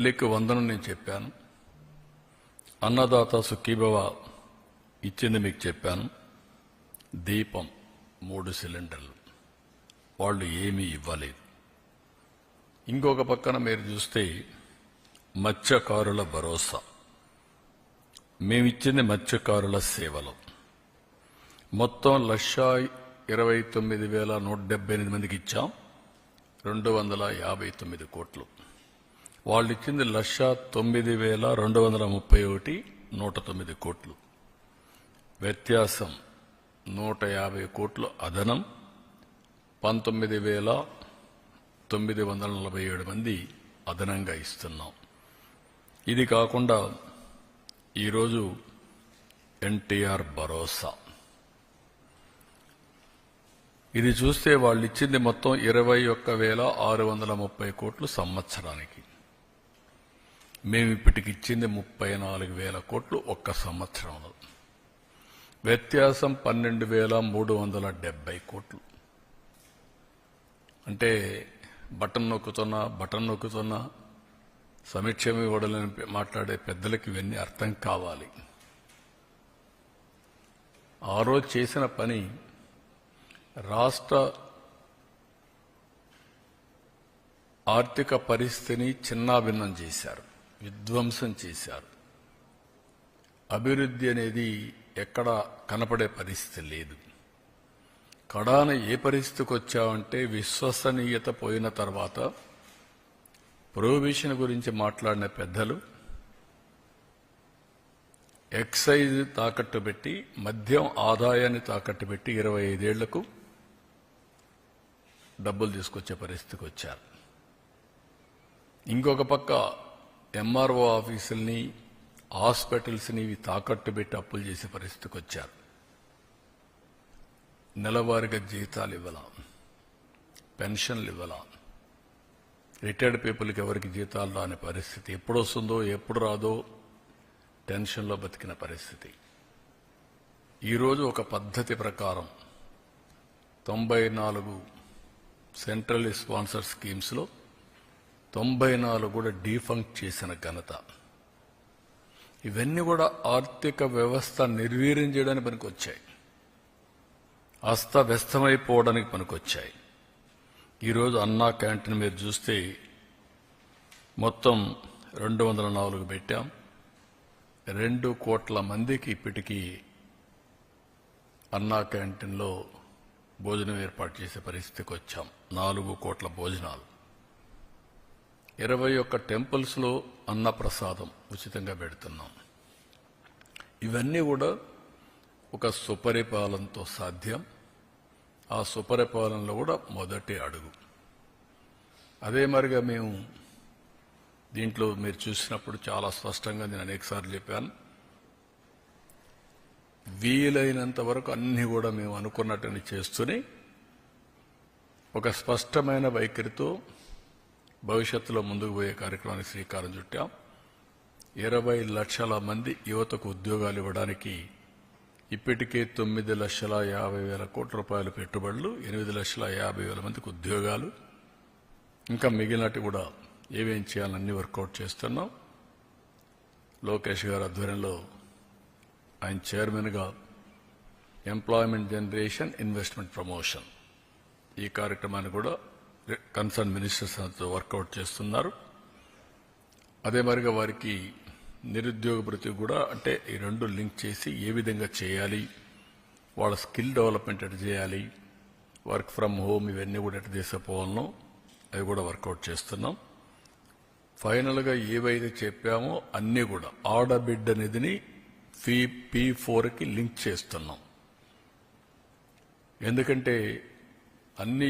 తల్లికి వందనం నేను చెప్పాను. అన్నదాత సుఖీభవ ఇచ్చింది మీకు చెప్పాను. దీపం 3 సిలిండర్లు వాళ్ళు ఏమీ ఇవ్వలేదు. ఇంకొక పక్కన మీరు చూస్తే మత్స్యకారుల భరోసా మేమిచ్చింది మత్స్యకారుల సేవలు మొత్తం 1,29,178 మందికి ఇచ్చాం. 259 కోట్లు. వాళ్ళు ఇచ్చింది 1,09,231 109 కోట్లు. వ్యత్యాసం 150 కోట్లు అదనం. 19,947 మంది అదనంగా ఇస్తున్నాం. ఇది కాకుండా ఈరోజు ఎన్టీఆర్ భరోసా ఇది చూస్తే వాళ్ళు ఇచ్చింది మొత్తం 21,630 కోట్లు సంవత్సరానికి. మేము ఇప్పటికి ఇచ్చింది 34,000 కోట్లు ఒక్క సంవత్సరంలో. వ్యత్యాసం 12,370 కోట్లు. అంటే బటన్ నొక్కుతున్నా సమీక్షం ఇవ్వడాలని మాట్లాడే పెద్దలకి ఇవన్నీ అర్థం కావాలి. ఆ రోజు చేసిన పని రాష్ట్ర ఆర్థిక పరిస్థితిని చిన్నాభిన్నం చేశారు, విధ్వంసం చేశారు. అభివృద్ధి అనేది ఎక్కడ కనపడే పరిస్థితి లేదు. కడాన ఏ పరిస్థితికి వచ్చామంటే విశ్వసనీయత పోయిన తర్వాత ప్రొహిబిషన్ గురించి మాట్లాడిన పెద్దలు ఎక్సైజ్ తాకట్టు పెట్టి మద్యం ఆదాయాన్ని తాకట్టు పెట్టి 25 ఏళ్లకు డబ్బులు తీసుకొచ్చే పరిస్థితికి వచ్చారు. ఇంకొక పక్క ఎంఆర్ఓ ఆఫీసుల్ని హాస్పిటల్స్ని తాకట్టు పెట్టి అప్పులు చేసే పరిస్థితికి వచ్చారు. నెలవారీగా జీతాలు ఇవ్వాల, పెన్షన్లు ఇవ్వాల, రిటైర్డ్ పీపుల్కి ఎవరికి జీతాలు రాని పరిస్థితి, ఎప్పుడు వస్తుందో ఎప్పుడు రాదో టెన్షన్లో బతికిన పరిస్థితి. ఈరోజు ఒక పద్ధతి ప్రకారం 94 సెంట్రల్ స్పాన్సర్ స్కీమ్స్లో 94 కూడా డీఫంక్ట్ చేసిన ఘనత. ఇవన్నీ కూడా ఆర్థిక వ్యవస్థ నిర్వీర్యం చేయడానికి పనికొచ్చాయి, అస్తవ్యస్తమైపోవడానికి పనికొచ్చాయి. ఈరోజు అన్నా క్యాంటీన్ మీరు చూస్తే మొత్తం 204 పెట్టాం. 2 కోట్ల మందికి ఇప్పటికీ అన్నా క్యాంటీన్లో భోజనం ఏర్పాటు చేసే పరిస్థితికి వచ్చాం. 4 కోట్ల భోజనాలు. 21 టెంపుల్స్లో అన్నప్రసాదం ఉచితంగా పెడుతున్నాం. ఇవన్నీ కూడా ఒక సుపరిపాలనతో సాధ్యం. ఆ సుపరిపాలనలో కూడా మొదటి అడుగు. అదే మరిగా మేము దీంట్లో మీరు చూసినప్పుడు చాలా స్పష్టంగా నేను అనేకసార్లు చెప్పాను, వీలైనంత వరకు అన్ని కూడా మేము అనుకున్నట్టుని చేస్తూనే ఒక స్పష్టమైన వైఖరితో భవిష్యత్తులో ముందుకు పోయే కార్యక్రమానికి శ్రీకారం చుట్టాం. 20 లక్షల మంది యువతకు ఉద్యోగాలు ఇవ్వడానికి ఇప్పటికే 9,50,000 కోట్ల రూపాయల పెట్టుబడులు, 8,50,000 మందికి ఉద్యోగాలు, ఇంకా మిగిలినట్టు కూడా ఏమేం చేయాలన్నీ వర్కౌట్ చేస్తున్నాం. లోకేష్ గారి ఆధ్వర్యంలో ఆయన చైర్మన్గా ఎంప్లాయ్మెంట్ జనరేషన్ ఇన్వెస్ట్మెంట్ ప్రమోషన్ ఈ కార్యక్రమాన్ని కూడా కన్సర్న్ మినిస్టర్స్ వర్కౌట్ చేస్తున్నారు. అదే మరిగా వారికి నిరుద్యోగ భృతి కూడా, అంటే ఈ 2 లింక్ చేసి ఏ విధంగా చేయాలి, వాళ్ళ స్కిల్ డెవలప్మెంట్ ఎటు చేయాలి, వర్క్ ఫ్రమ్ హోమ్ ఇవన్నీ కూడా ఎటు తీసుకుపోవాలనో అవి కూడా వర్కౌట్ చేస్తున్నాం. ఫైనల్గా ఏవైతే చెప్పామో అన్నీ కూడా ఆడబిడ్డ నిధిని P4కి లింక్ చేస్తున్నాం. ఎందుకంటే అన్ని